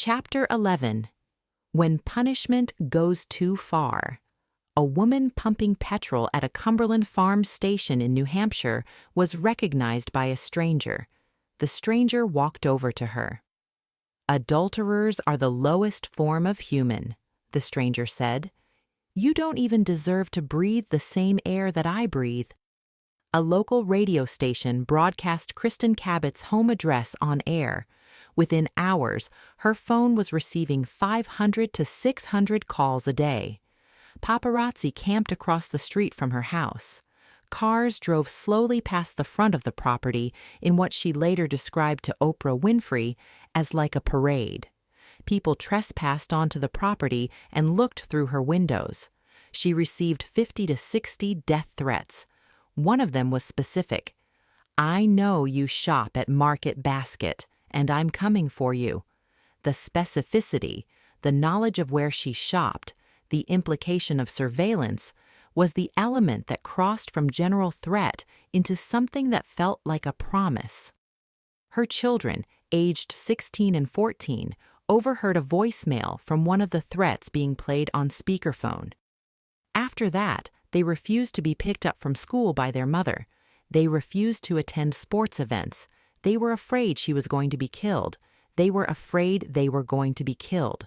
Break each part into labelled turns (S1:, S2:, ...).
S1: Chapter 11. When Punishment Goes Too Far. A woman pumping petrol at a Cumberland Farms station in New Hampshire was recognized by a stranger. The stranger walked over to her. "Adulterers are the lowest form of human," the stranger said. "You don't even deserve to breathe the same air that I breathe." A local radio station broadcast Kristen Cabot's home address on air. Within hours, her phone was receiving 500 to 600 calls a day. Paparazzi camped across the street from her house. Cars drove slowly past the front of the property in what she later described to Oprah Winfrey as like a parade. People trespassed onto the property and looked through her windows. She received 50 to 60 death threats. One of them was specific. "I know you shop at Market Basket, and I'm coming for you." The specificity, the knowledge of where she shopped, the implication of surveillance, was the element that crossed from general threat into something that felt like a promise. Her children, aged 16 and 14, overheard a voicemail from one of the threats being played on speakerphone. After that, they refused to be picked up from school by their mother. They refused to attend sports events. They were afraid she was going to be killed. They were afraid they were going to be killed.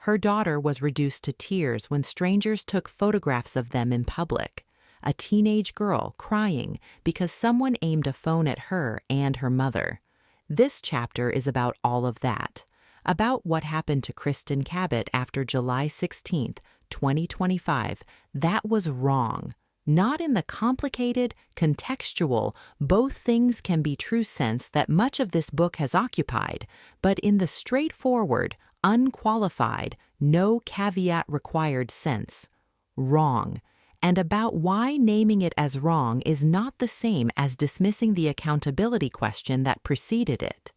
S1: Her daughter was reduced to tears when strangers took photographs of them in public. A teenage girl crying because someone aimed a phone at her and her mother. This chapter is about all of that. About what happened to Kristen Cabot after July 16, 2025. That was wrong. Not in the complicated, contextual, both things can be true sense that much of this book has occupied, but in the straightforward, unqualified, no caveat required sense. Wrong. And about why naming it as wrong is not the same as dismissing the accountability question that preceded it.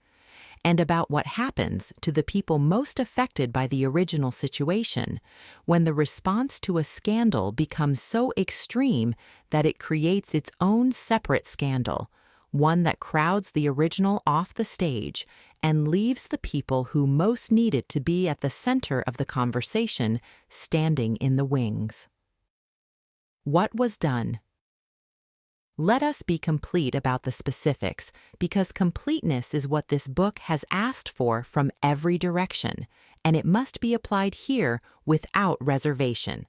S1: And about what happens to the people most affected by the original situation when the response to a scandal becomes so extreme that it creates its own separate scandal, one that crowds the original off the stage and leaves the people who most needed to be at the center of the conversation standing in the wings. What was done? Let us be complete about the specifics, because completeness is what this book has asked for from every direction, and it must be applied here without reservation.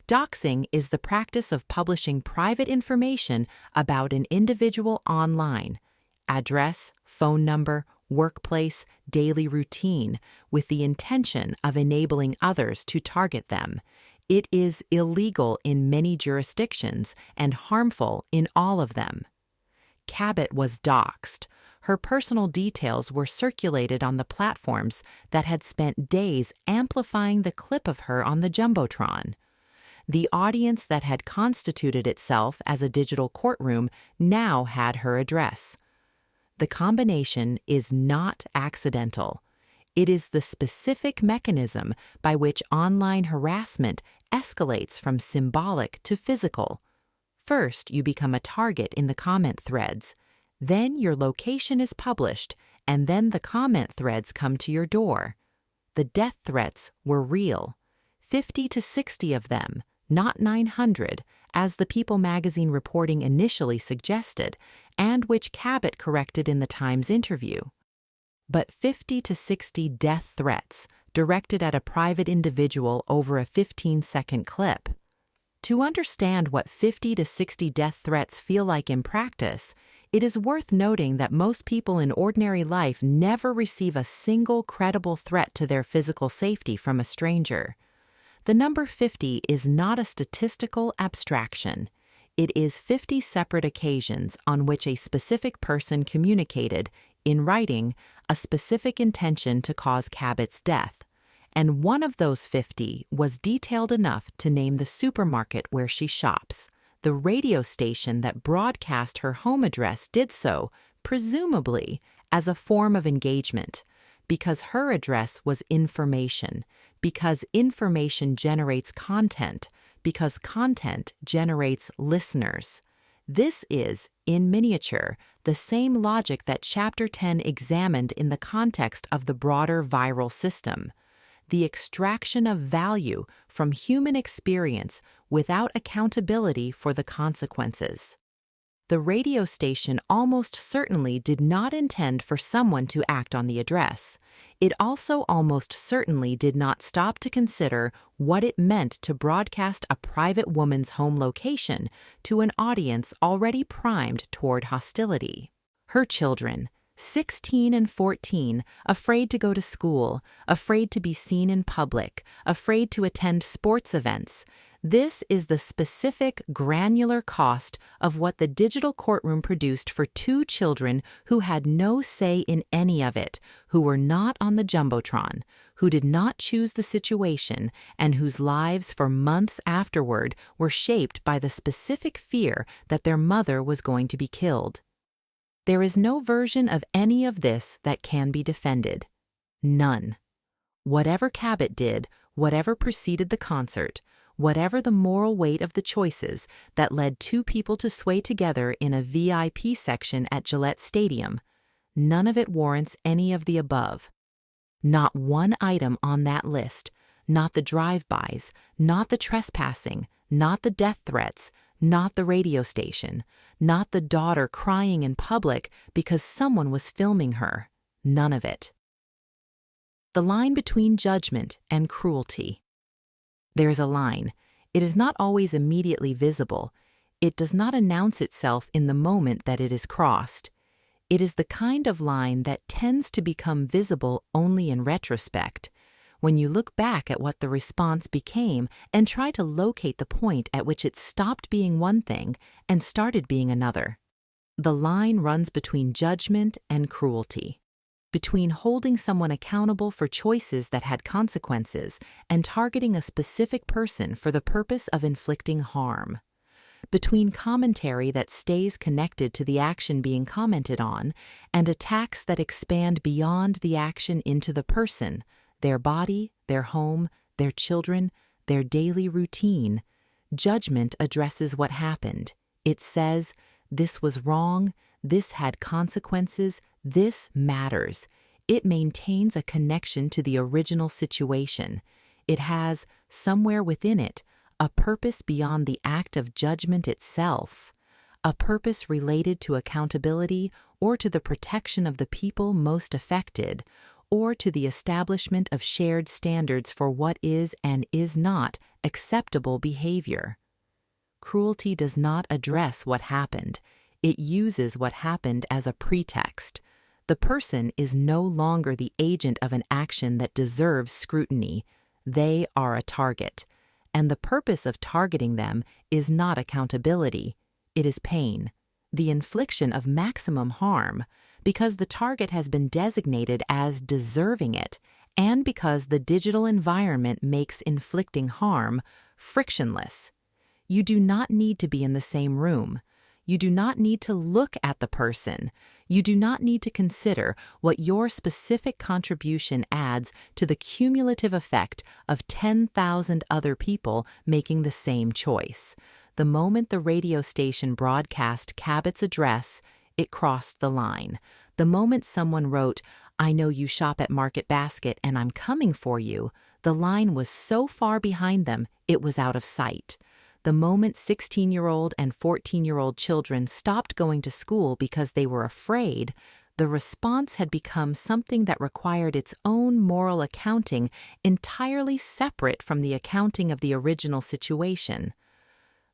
S1: Doxing is the practice of publishing private information about an individual online, address, phone number, workplace, daily routine, with the intention of enabling others to target them. It is illegal in many jurisdictions and harmful in all of them. Cabot was doxed. Her personal details were circulated on the platforms that had spent days amplifying the clip of her on the jumbotron. The audience that had constituted itself as a digital courtroom now had her address. The combination is not accidental. It is the specific mechanism by which online harassment escalates from symbolic to physical. First, you become a target in the comment threads. Then your location is published, and then the comment threads come to your door. The death threats were real. 50 to 60 of them, not 900, as the People magazine reporting initially suggested, and which Cabot corrected in the Times interview. But 50 to 60 death threats directed at a private individual over a 15-second clip. To understand what 50 to 60 death threats feel like in practice, it is worth noting that most people in ordinary life never receive a single credible threat to their physical safety from a stranger. The number 50 is not a statistical abstraction. It is 50 separate occasions on which a specific person communicated, in writing, a specific intention to cause Cabot's death, and one of those 50 was detailed enough to name the supermarket where she shops. The radio station that broadcast her home address did so, presumably, as a form of engagement, because her address was information, because information generates content, because content generates listeners. This is, in miniature, the same logic that Chapter 10 examined in the context of the broader viral system: the extraction of value from human experience without accountability for the consequences. The radio station almost certainly did not intend for someone to act on the address. It also almost certainly did not stop to consider what it meant to broadcast a private woman's home location to an audience already primed toward hostility. Her children, 16 and 14, afraid to go to school, afraid to be seen in public, afraid to attend sports events. This is the specific, granular cost of what the digital courtroom produced for two children who had no say in any of it, who were not on the jumbotron, who did not choose the situation, and whose lives for months afterward were shaped by the specific fear that their mother was going to be killed. There is no version of any of this that can be defended. None. Whatever Cabot did, whatever preceded the concert, whatever the moral weight of the choices that led two people to sway together in a VIP section at Gillette Stadium, none of it warrants any of the above. Not one item on that list, not the drive-bys, not the trespassing, not the death threats, not the radio station, not the daughter crying in public because someone was filming her. None of it. The line between judgment and cruelty. There is a line. It is not always immediately visible. It does not announce itself in the moment that it is crossed. It is the kind of line that tends to become visible only in retrospect, when you look back at what the response became and try to locate the point at which it stopped being one thing and started being another. The line runs between judgment and cruelty, between holding someone accountable for choices that had consequences and targeting a specific person for the purpose of inflicting harm, between commentary that stays connected to the action being commented on and attacks that expand beyond the action into the person, their body, their home, their children, their daily routine. Judgment addresses what happened. It says, this was wrong, this had consequences, this matters. It maintains a connection to the original situation. It has, somewhere within it, a purpose beyond the act of judgment itself, a purpose related to accountability or to the protection of the people most affected, or to the establishment of shared standards for what is and is not acceptable behavior. Cruelty does not address what happened. It uses what happened as a pretext. The person is no longer the agent of an action that deserves scrutiny. They are a target. And the purpose of targeting them is not accountability. It is pain, the infliction of maximum harm, because the target has been designated as deserving it, and because the digital environment makes inflicting harm frictionless. You do not need to be in the same room. You do not need to look at the person. You do not need to consider what your specific contribution adds to the cumulative effect of 10,000 other people making the same choice. The moment the radio station broadcast Cabot's address, it crossed the line. The moment someone wrote, "I know you shop at Market Basket and I'm coming for you," the line was so far behind them it was out of sight. The moment 16-year-old and 14-year-old children stopped going to school because they were afraid, the response had become something that required its own moral accounting entirely separate from the accounting of the original situation.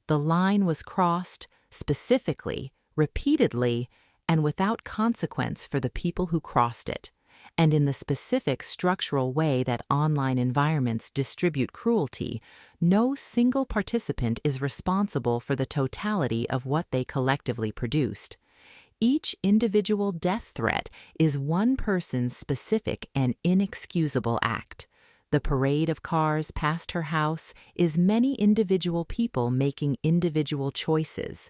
S1: The line was crossed, specifically, repeatedly, and without consequence for the people who crossed it, and in the specific structural way that online environments distribute cruelty, no single participant is responsible for the totality of what they collectively produced. Each individual death threat is one person's specific and inexcusable act. The parade of cars past her house is many individual people making individual choices.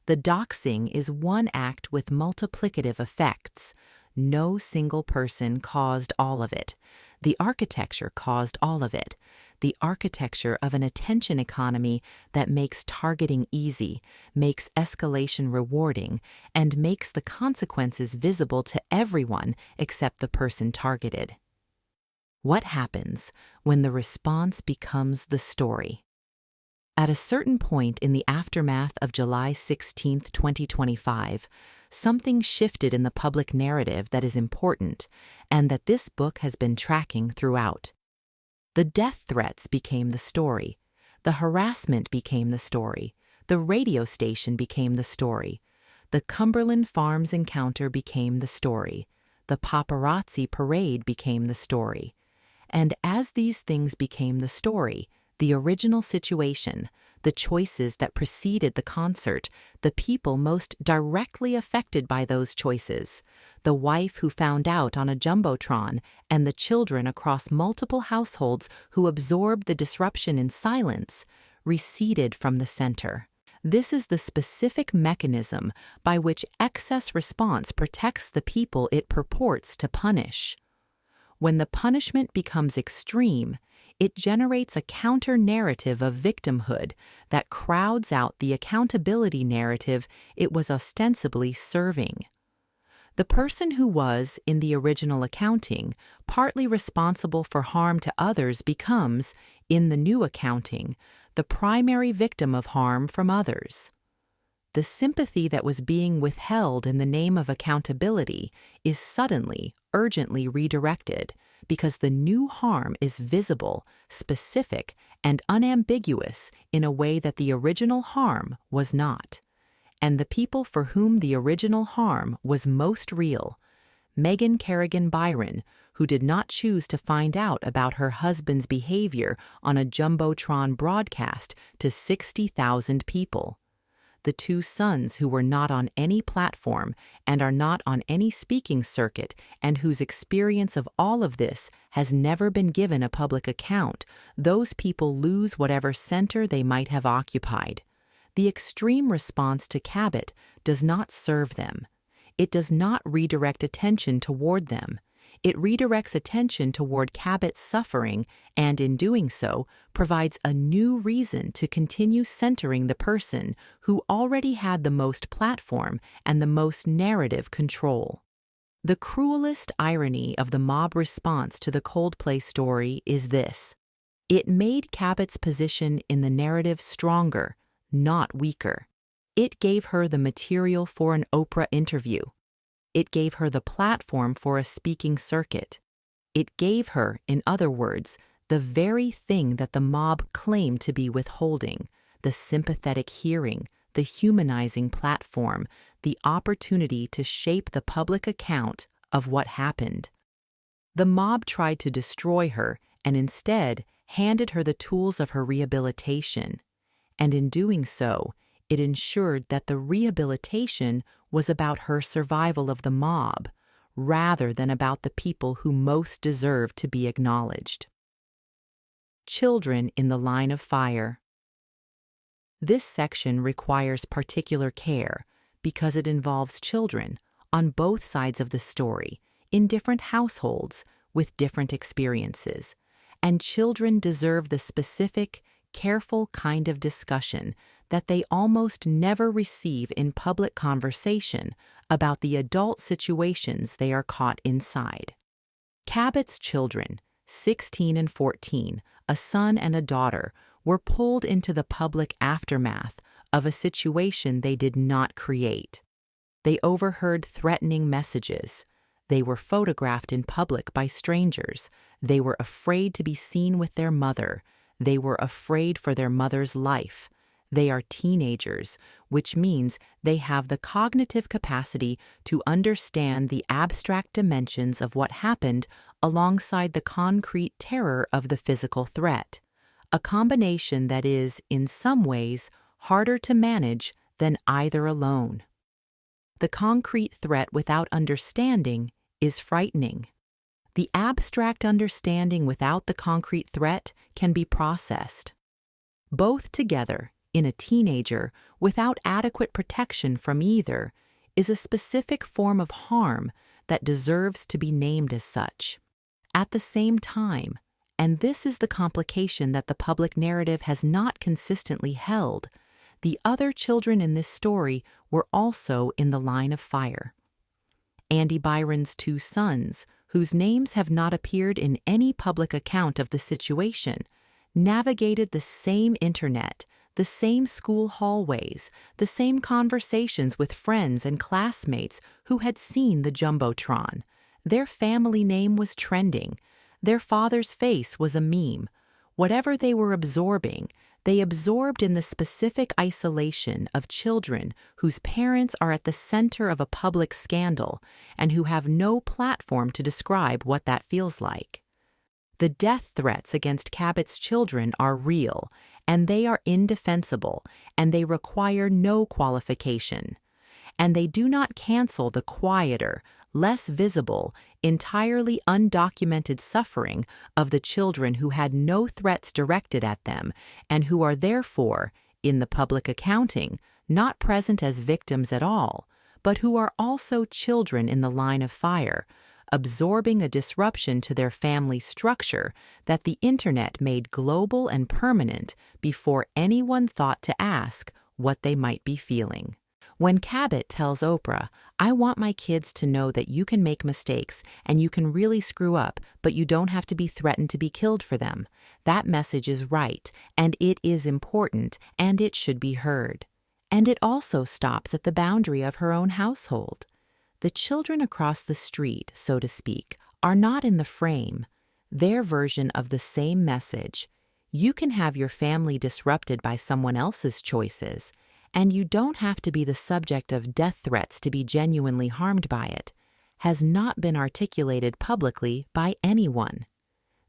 S1: The doxing is one act with multiplicative effects. No single person caused all of it. The architecture caused all of it. The architecture of an attention economy that makes targeting easy, makes escalation rewarding, and makes the consequences visible to everyone except the person targeted. What happens when the response becomes the story? At a certain point in the aftermath of July 16, 2025, something shifted in the public narrative that is important and that this book has been tracking throughout. The death threats became the story. The harassment became the story. The radio station became the story. The Cumberland Farms encounter became the story. The paparazzi parade became the story. And as these things became the story, the original situation, the choices that preceded the concert, the people most directly affected by those choices, the wife who found out on a jumbotron, and the children across multiple households who absorbed the disruption in silence, receded from the center. This is the specific mechanism by which excess response protects the people it purports to punish. When the punishment becomes extreme, it generates a counter-narrative of victimhood that crowds out the accountability narrative it was ostensibly serving. The person who was, in the original accounting, partly responsible for harm to others becomes, in the new accounting, the primary victim of harm from others. The sympathy that was being withheld in the name of accountability is suddenly, urgently redirected, because the new harm is visible, specific, and unambiguous in a way that the original harm was not. And the people for whom the original harm was most real, Megan Kerrigan Byron, who did not choose to find out about her husband's behavior on a jumbotron broadcast to 60,000 people. The two sons who were not on any platform and are not on any speaking circuit and whose experience of all of this has never been given a public account, those people lose whatever center they might have occupied. The extreme response to Cabot does not serve them. It does not redirect attention toward them. It redirects attention toward Cabot's suffering and, in doing so, provides a new reason to continue centering the person who already had the most platform and the most narrative control. The cruelest irony of the mob response to the Coldplay story is this. It made Cabot's position in the narrative stronger, not weaker. It gave her the material for an Oprah interview. It gave her the platform for a speaking circuit. It gave her, in other words, the very thing that the mob claimed to be withholding, the sympathetic hearing, the humanizing platform, the opportunity to shape the public account of what happened. The mob tried to destroy her and instead handed her the tools of her rehabilitation. And in doing so, it ensured that the rehabilitation was about her survival of the mob, rather than about the people who most deserved to be acknowledged. Children in the line of fire. This section requires particular care because it involves children on both sides of the story, in different households with different experiences, and children deserve the specific, careful kind of discussion that they almost never receive in public conversation about the adult situations they are caught inside. Cabot's children, 16 and 14, a son and a daughter, were pulled into the public aftermath of a situation they did not create. They overheard threatening messages. They were photographed in public by strangers. They were afraid to be seen with their mother. They were afraid for their mother's life. They are teenagers, which means they have the cognitive capacity to understand the abstract dimensions of what happened alongside the concrete terror of the physical threat, a combination that is, in some ways, harder to manage than either alone. The concrete threat without understanding is frightening. The abstract understanding without the concrete threat can be processed. Both together, in a teenager, without adequate protection from either, is a specific form of harm that deserves to be named as such. At the same time, and this is the complication that the public narrative has not consistently held, the other children in this story were also in the line of fire. Andy Byron's two sons, whose names have not appeared in any public account of the situation, navigated the same internet, the same school hallways, the same conversations with friends and classmates who had seen the jumbotron. Their family name was trending. Their father's face was a meme. Whatever they were absorbing, they absorbed in the specific isolation of children whose parents are at the center of a public scandal and who have no platform to describe what that feels like. The death threats against Cabot's children are real, and they are indefensible, and they require no qualification. And they do not cancel the quieter, less visible, entirely undocumented suffering of the children who had no threats directed at them and who are therefore, in the public accounting, not present as victims at all, but who are also children in the line of fire, absorbing a disruption to their family structure that the internet made global and permanent before anyone thought to ask what they might be feeling. When Cabot tells Oprah, "I want my kids to know that you can make mistakes and you can really screw up, but you don't have to be threatened to be killed for them," that message is right, and it is important, and it should be heard. And it also stops at the boundary of her own household. The children across the street, so to speak, are not in the frame. Their version of the same message, you can have your family disrupted by someone else's choices, and you don't have to be the subject of death threats to be genuinely harmed by it, has not been articulated publicly by anyone.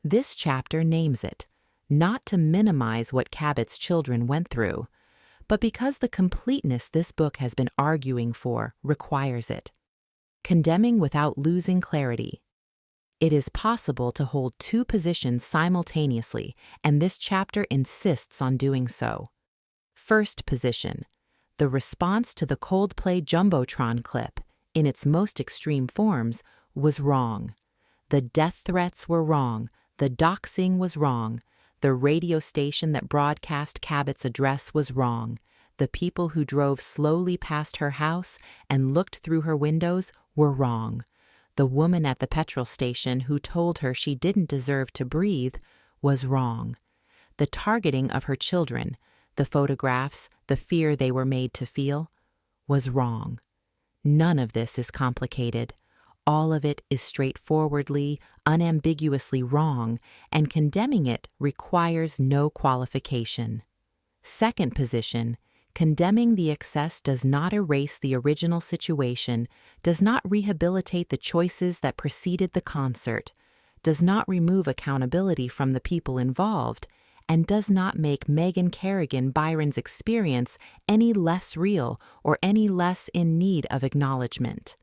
S1: This chapter names it, not to minimize what Cabot's children went through, but because the completeness this book has been arguing for requires it. Condemning without losing clarity. It is possible to hold two positions simultaneously, and this chapter insists on doing so. First position, the response to the Coldplay jumbotron clip, in its most extreme forms, was wrong. The death threats were wrong, the doxing was wrong, the radio station that broadcast Cabot's address was wrong, the people who drove slowly past her house and looked through her windows were wrong. The woman at the petrol station who told her she didn't deserve to breathe was wrong. The targeting of her children, the photographs, the fear they were made to feel, was wrong. None of this is complicated. All of it is straightforwardly, unambiguously wrong, and condemning it requires no qualification. Second position, condemning the excess does not erase the original situation, does not rehabilitate the choices that preceded the concert, does not remove accountability from the people involved, and does not make Megan Kerrigan Byron's experience any less real or any less in need of acknowledgement.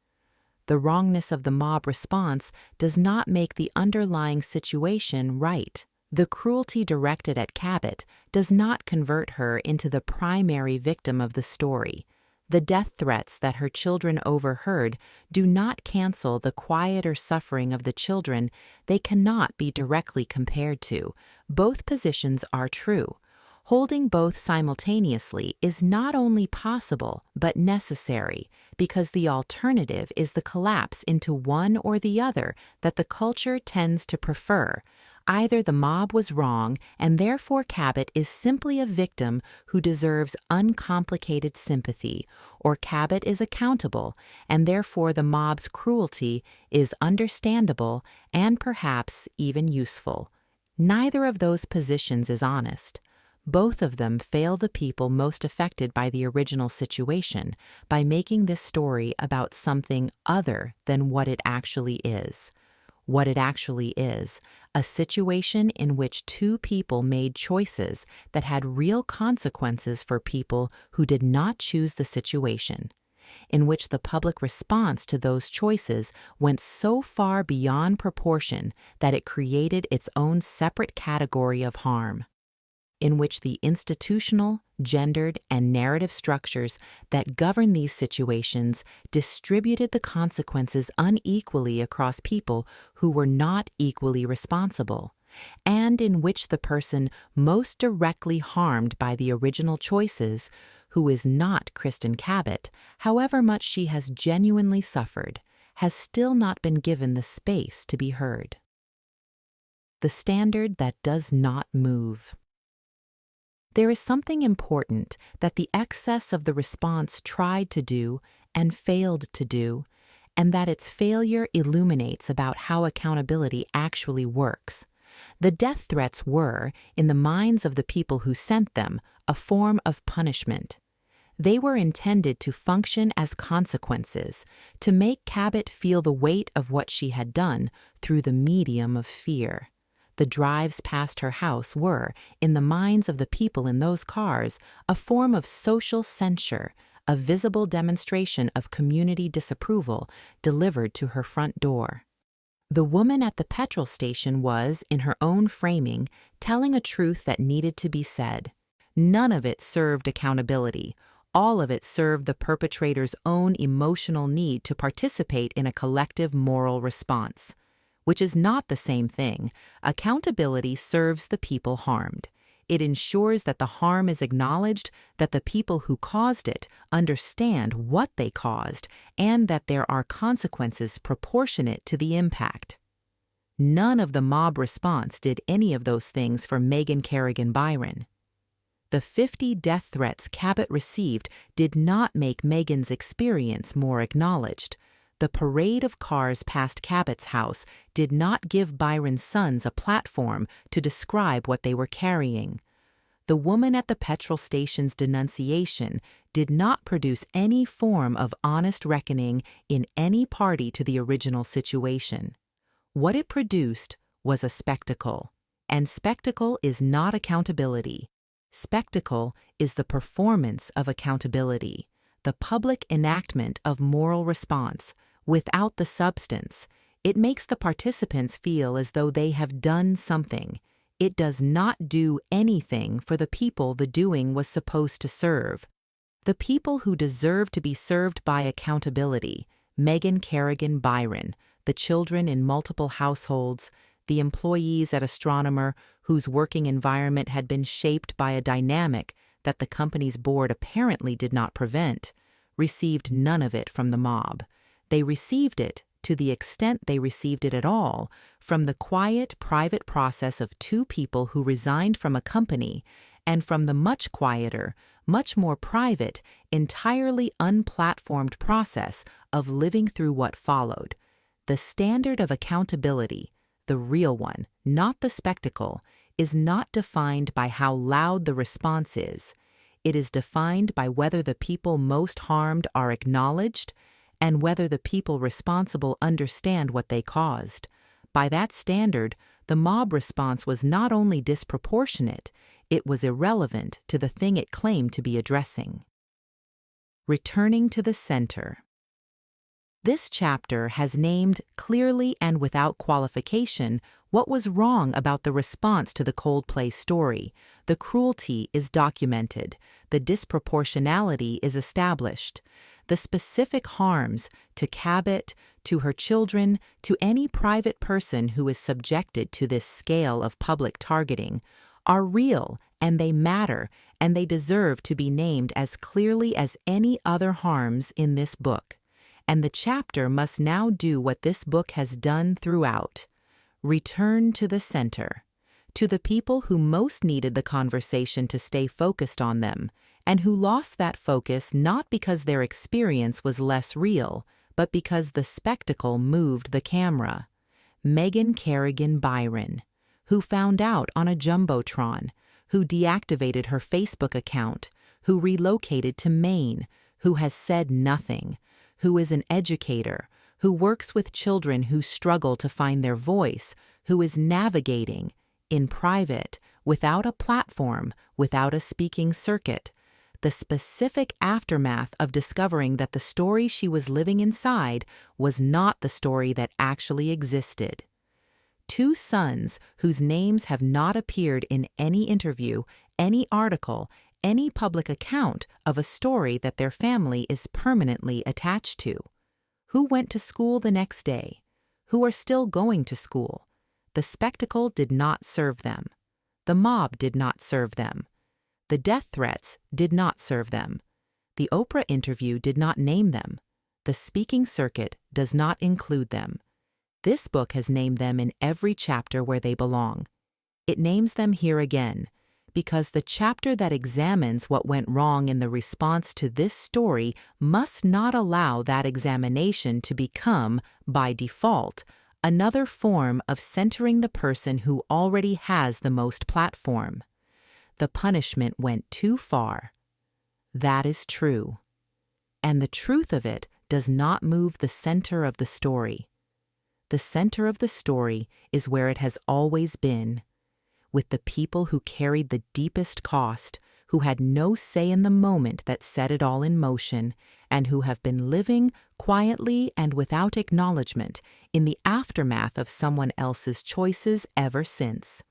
S1: The wrongness of the mob response does not make the underlying situation right. The cruelty directed at Cabot does not convert her into the primary victim of the story. The death threats that her children overheard do not cancel the quieter suffering of the children they cannot be directly compared to. Both positions are true. Holding both simultaneously is not only possible but necessary, because the alternative is the collapse into one or the other that the culture tends to prefer. Either the mob was wrong and therefore Cabot is simply a victim who deserves uncomplicated sympathy, or Cabot is accountable and therefore the mob's cruelty is understandable and perhaps even useful. Neither of those positions is honest. Both of them fail the people most affected by the original situation by making this story about something other than what it actually is. What it actually is, a situation in which two people made choices that had real consequences for people who did not choose the situation, in which the public response to those choices went so far beyond proportion that it created its own separate category of harm. in which the institutional, gendered, and narrative structures that govern these situations distributed the consequences unequally across people who were not equally responsible, and in which the person most directly harmed by the original choices, who is not Kristen Cabot, however much she has genuinely suffered, has still not been given the space to be heard. The standard that does not move. There is something important that the excess of the response tried to do and failed to do, and that its failure illuminates about how accountability actually works. The death threats were, in the minds of the people who sent them, a form of punishment. They were intended to function as consequences, to make Cabot feel the weight of what she had done through the medium of fear. The drives past her house were, in the minds of the people in those cars, a form of social censure, a visible demonstration of community disapproval delivered to her front door. The woman at the petrol station was, in her own framing, telling a truth that needed to be said. None of it served accountability. All of it served the perpetrator's own emotional need to participate in a collective moral response. Which is not the same thing. Accountability serves the people harmed. It ensures that the harm is acknowledged, that the people who caused it understand what they caused, and that there are consequences proportionate to the impact. None of the mob response did any of those things for Megan Kerrigan Byron. The 50 death threats Cabot received did not make Megan's experience more acknowledged. The parade of cars past Cabot's house did not give Byron's sons a platform to describe what they were carrying. The woman at the petrol station's denunciation did not produce any form of honest reckoning in any party to the original situation. What it produced was a spectacle, and spectacle is not accountability. Spectacle is the performance of accountability, the public enactment of moral response. Without the substance, it makes the participants feel as though they have done something. It does not do anything for the people the doing was supposed to serve. The people who deserve to be served by accountability, Megan Kerrigan Byron, the children in multiple households, the employees at Astronomer whose working environment had been shaped by a dynamic that the company's board apparently did not prevent, received none of it from the mob. They received it, to the extent they received it at all, from the quiet, private process of two people who resigned from a company, and from the much quieter, much more private, entirely unplatformed process of living through what followed. The standard of accountability, the real one, not the spectacle, is not defined by how loud the response is. It is defined by whether the people most harmed are acknowledged, and whether the people responsible understand what they caused. By that standard, the mob response was not only disproportionate, it was irrelevant to the thing it claimed to be addressing. Returning to the center. This chapter has named clearly and without qualification what was wrong about the response to the Coldplay story. The cruelty is documented. The disproportionality is established. The specific harms to Cabot, to her children, to any private person who is subjected to this scale of public targeting are real, and they matter, and they deserve to be named as clearly as any other harms in this book. And the chapter must now do what this book has done throughout: return to the center, to the people who most needed the conversation to stay focused on them, and who lost that focus not because their experience was less real, but because the spectacle moved the camera. Megan Kerrigan Byron, who found out on a jumbotron, who deactivated her Facebook account, who relocated to Maine, who has said nothing, who is an educator, who works with children who struggle to find their voice, who is navigating, in private, without a platform, without a speaking circuit, the specific aftermath of discovering that the story she was living inside was not the story that actually existed. 2 sons whose names have not appeared in any interview, any article, any public account of a story that their family is permanently attached to. Who went to school the next day? Who are still going to school? The spectacle did not serve them. The mob did not serve them. The death threats did not serve them. The Oprah interview did not name them. The speaking circuit does not include them. This book has named them in every chapter where they belong. It names them here again, because the chapter that examines what went wrong in the response to this story must not allow that examination to become, by default, another form of centering the person who already has the most platform. The punishment went too far. That is true. And the truth of it does not move the center of the story. The center of the story is where it has always been, with the people who carried the deepest cost, who had no say in the moment that set it all in motion, and who have been living quietly and without acknowledgement in the aftermath of someone else's choices ever since.